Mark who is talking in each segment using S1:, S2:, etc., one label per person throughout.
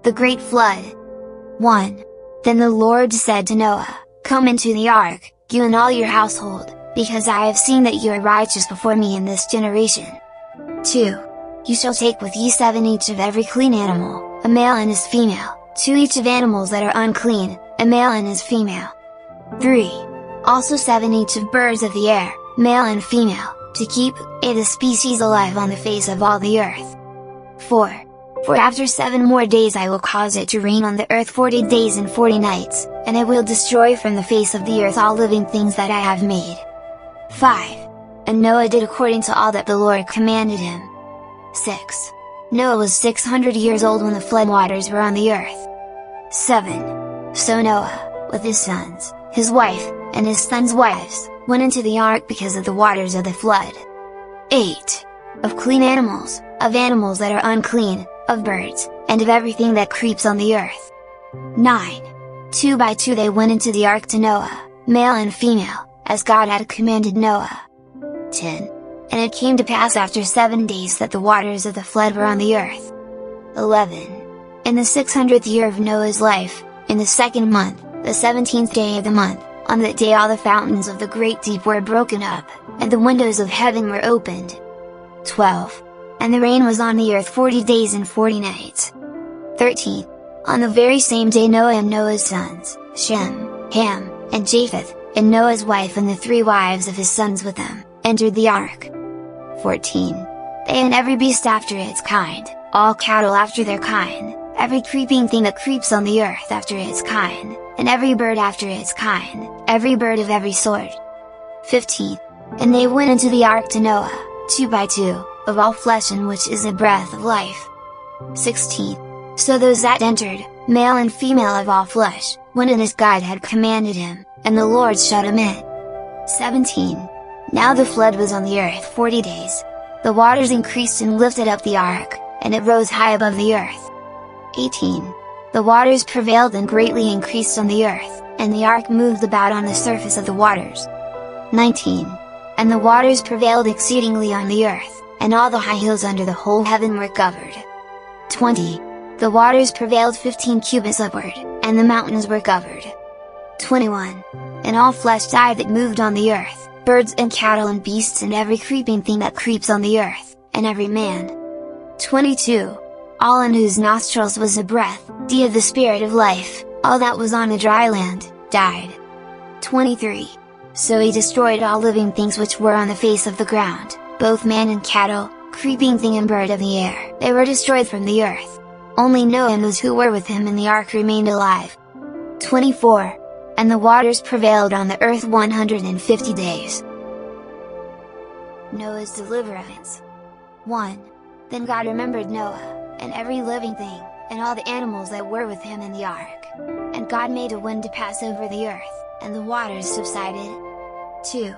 S1: The Great Flood. 1. Then the Lord said to Noah, "Come into the ark, you and all your household, because I have seen that you are righteous before me in this generation." 2. You shall take with you 7 each of every clean animal, a male and his female, 2 each of animals that are unclean, a male and his female. 3. Also 7 each of birds of the air, male and female, to keep the species alive on the face of all the earth. 4. For after 7 more days I will cause it to rain on the earth 40 days and 40 nights, and I will destroy from the face of the earth all living things that I have made. 5. And Noah did according to all that the Lord commanded him. 6. Noah was 600 years old when the floodwaters were on the earth. 7. So Noah, with his sons, his wife, and his sons' wives, went into the ark because of the waters of the flood. 8. Of clean animals, of animals that are unclean, of birds, and of everything that creeps on the earth. 9. 2 by 2 they went into the ark to Noah, male and female, as God had commanded Noah. 10. And it came to pass after 7 days that the waters of the flood were on the earth. 11. In the 600th year of Noah's life, in the 2nd month, the 17th day of the month, on that day all the fountains of the great deep were broken up, and the windows of heaven were opened. 12. And the rain was on the earth 40 days and 40 nights. 13. On the very same day Noah and Noah's sons, Shem, Ham, and Japheth, and Noah's wife and the 3 wives of his sons with them, entered the ark. 14. They and every beast after its kind, all cattle after their kind, every creeping thing that creeps on the earth after its kind, and every bird after its kind, every bird of every sort. 15. And they went into the ark to Noah, 2 by 2, of all flesh in which is a breath of life. 16. So those that entered, male and female of all flesh, went in as God had commanded him, and the Lord shut him in. 17. Now the flood was on the earth 40 days. The waters increased and lifted up the ark, and it rose high above the earth. 18. The waters prevailed and greatly increased on the earth, and the ark moved about on the surface of the waters. 19. And the waters prevailed exceedingly on the earth, and all the high hills under the whole heaven were covered. 20. The waters prevailed 15 cubits upward, and the mountains were covered. 21. And all flesh died that moved on the earth, birds and cattle and beasts and every creeping thing that creeps on the earth, and every man. 22. All in whose nostrils was a breath, of the spirit of life, all that was on the dry land, died. 23. So he destroyed all living things which were on the face of the ground, both man and cattle, creeping thing and bird of the air, they were destroyed from the earth. Only Noah and those who were with him in the ark remained alive. 24. And the waters prevailed on the earth 150 days. Noah's deliverance. 1. Then God remembered Noah, and every living thing, and all the animals that were with him in the ark. And God made a wind to pass over the earth, and the waters subsided. 2.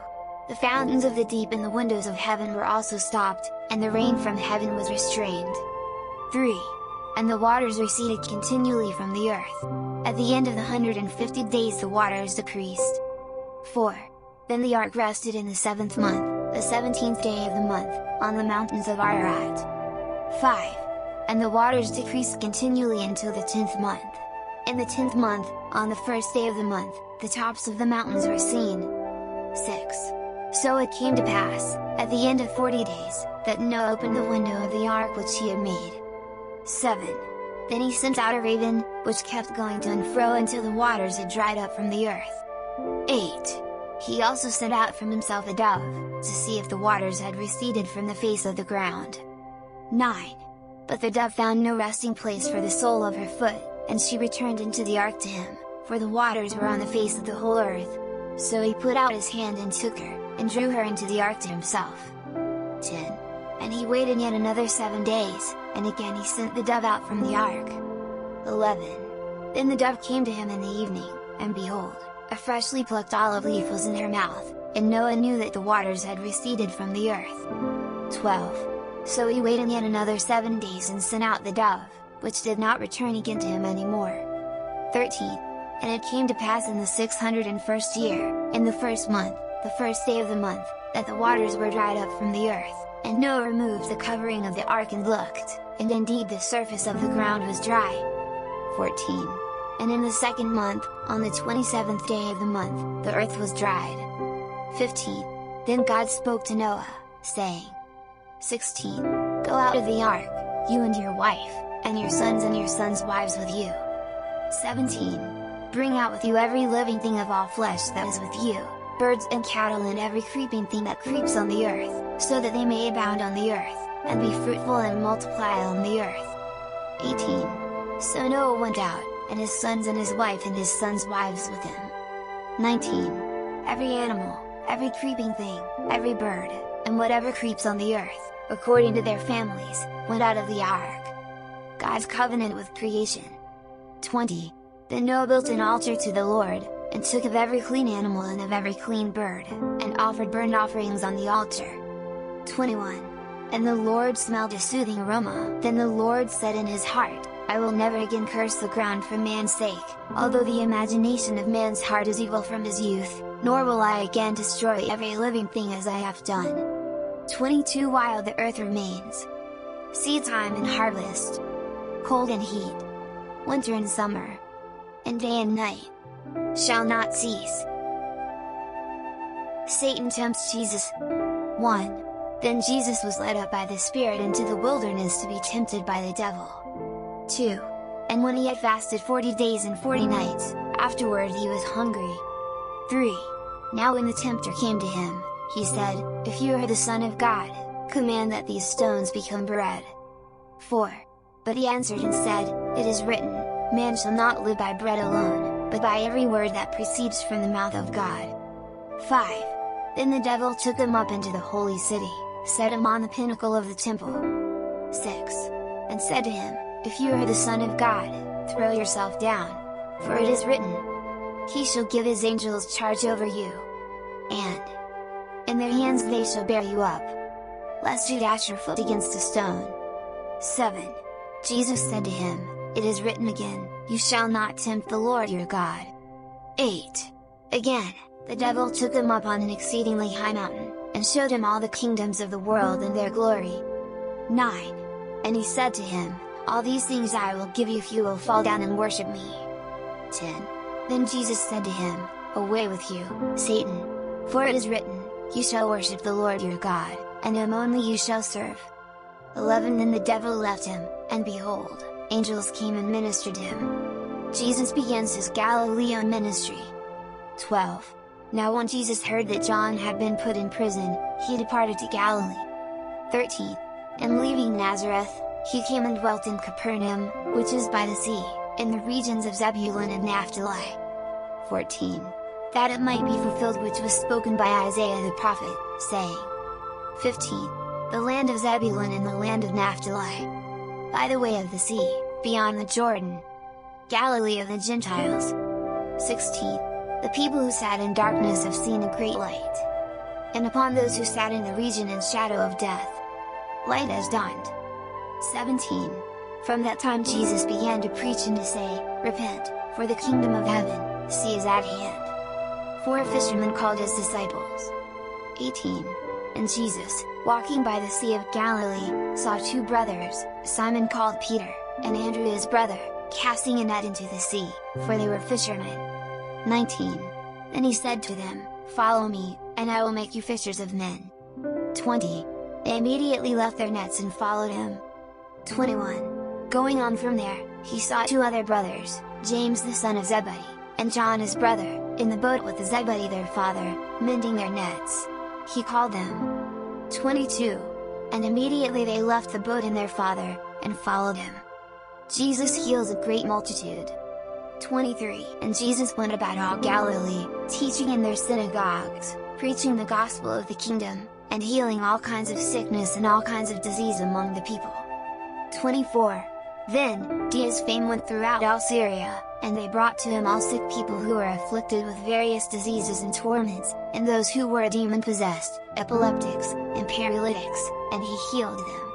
S1: The fountains of the deep and the windows of heaven were also stopped, and the rain from heaven was restrained. 3. And the waters receded continually from the earth. At the end of the 150 days the waters decreased. 4. Then the ark rested in the 7th month, the 17th day of the month, on the mountains of Ararat. 5. And the waters decreased continually until the 10th month. In the 10th month, on the 1st day of the month, the tops of the mountains were seen. 6. So it came to pass, at the end of 40 days, that Noah opened the window of the ark which he had made. 7. Then he sent out a raven, which kept going to and fro until the waters had dried up from the earth. 8. He also sent out from himself a dove, to see if the waters had receded from the face of the ground. 9. But the dove found no resting place for the sole of her foot, and she returned into the ark to him, for the waters were on the face of the whole earth. So he put out his hand and took her, and drew her into the ark to himself. 10. And he waited yet another 7 days, and again he sent the dove out from the ark. 11. Then the dove came to him in the evening, and behold, a freshly plucked olive leaf was in her mouth, and Noah knew that the waters had receded from the earth. 12. So he waited yet another 7 days and sent out the dove, which did not return again to him any more. 13. And it came to pass in the 601st year, in the 1st month, the 1st day of the month, that the waters were dried up from the earth, and Noah removed the covering of the ark and looked, and indeed the surface of the ground was dry. 14. And in the second month, on the 27th day of the month, the earth was dried. 15. Then God spoke to Noah, saying, 16. Go out of the ark, you and your wife, and your sons' wives with you. 17. Bring out with you every living thing of all flesh that is with you, birds and cattle and every creeping thing that creeps on the earth, so that they may abound on the earth, and be fruitful and multiply on the earth. 18. So Noah went out, and his sons and his wife and his sons' wives with him. 19. Every animal, every creeping thing, every bird, and whatever creeps on the earth, according to their families, went out of the ark. God's covenant with creation. 20. Then Noah built an altar to the Lord, and took of every clean animal and of every clean bird, and offered burnt offerings on the altar. 21. And the Lord smelled a soothing aroma. Then the Lord said in his heart, I will never again curse the ground for man's sake, although the imagination of man's heart is evil from his youth, nor will I again destroy every living thing as I have done. 22. While the earth remains, seed time and harvest, cold and heat, winter and summer, and day and night, shall not cease. Satan tempts Jesus. 1. Then Jesus was led up by the Spirit into the wilderness to be tempted by the devil. 2. And when he had fasted 40 days and 40 nights, afterward he was hungry. 3. Now when the tempter came to him, he said, If you are the Son of God, command that these stones become bread. 4. But he answered and said, It is written, Man shall not live by bread alone, but by every word that proceeds from the mouth of God. 5. Then the devil took him up into the holy city, set him on the pinnacle of the temple. 6. And said to him, If you are the Son of God, throw yourself down, for it is written, He shall give his angels charge over you, and in their hands they shall bear you up, lest you dash your foot against a stone. 7. Jesus said to him, It is written again, You shall not tempt the Lord your God. 8. Again, the devil took him up on an exceedingly high mountain, and showed him all the kingdoms of the world and their glory. 9. And he said to him, All these things I will give you if you will fall down and worship me. 10. Then Jesus said to him, Away with you, Satan! For it is written, You shall worship the Lord your God, and him only you shall serve. 11. Then the devil left him, and behold, angels came and ministered to him. Jesus begins his Galilean ministry. 12. Now when Jesus heard that John had been put in prison, he departed to Galilee. 13. And leaving Nazareth, he came and dwelt in Capernaum, which is by the sea, in the regions of Zebulun and Naphtali. 14. That it might be fulfilled which was spoken by Isaiah the prophet, saying, 15. The land of Zebulun and the land of Naphtali, by the way of the sea, beyond the Jordan, Galilee of the Gentiles. 16. The people who sat in darkness have seen a great light. And upon those who sat in the region and shadow of death, light has dawned. 17. From that time Jesus began to preach and to say, Repent, for the kingdom of heaven, is at hand. 4 fishermen called his disciples. 18. And Jesus, walking by the Sea of Galilee, saw 2 brothers, Simon called Peter, and Andrew his brother, casting a net into the sea, for they were fishermen. 19. And he said to them, Follow me, and I will make you fishers of men. 20. They immediately left their nets and followed him. 21. Going on from there, he saw 2 other brothers, James the son of Zebedee, and John his brother, in the boat with Zebedee their father, mending their nets. He called them. 22. And immediately they left the boat and their father, and followed him. Jesus heals a great multitude. 23. And Jesus went about all Galilee, teaching in their synagogues, preaching the gospel of the kingdom, and healing all kinds of sickness and all kinds of disease among the people. 24. Then, his fame went throughout all Syria, and they brought to him all sick people who were afflicted with various diseases and torments, and those who were demon-possessed, epileptics, and paralytics, and he healed them.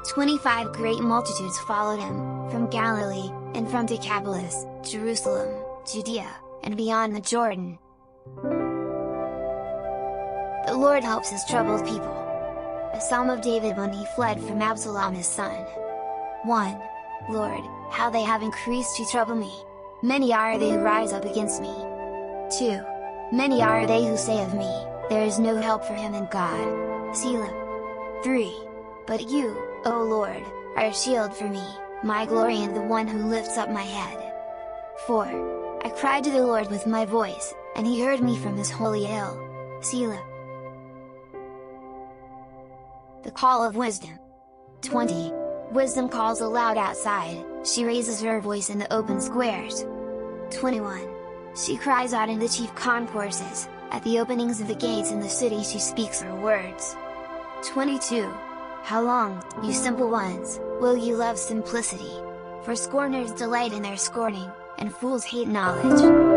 S1: 25 Great multitudes followed him, from Galilee, and from Decapolis, Jerusalem, Judea, and beyond the Jordan. The Lord helps his troubled people. A Psalm of David when he fled from Absalom his son. 1. Lord, how they have increased to trouble me! Many are they who rise up against me. 2. Many are they who say of me, there is no help for him in God. Selah. 3. But you, O Lord, are a shield for me, my glory and the one who lifts up my head. 4. I cried to the Lord with my voice, and he heard me from his holy hill. Selah. The call of wisdom. 20. Wisdom calls aloud outside, she raises her voice in the open squares. 21. She cries out in the chief concourses, at the openings of the gates in the city she speaks her words. 22. How long, you simple ones, will you love simplicity? For scorners delight in their scorning, and fools hate knowledge.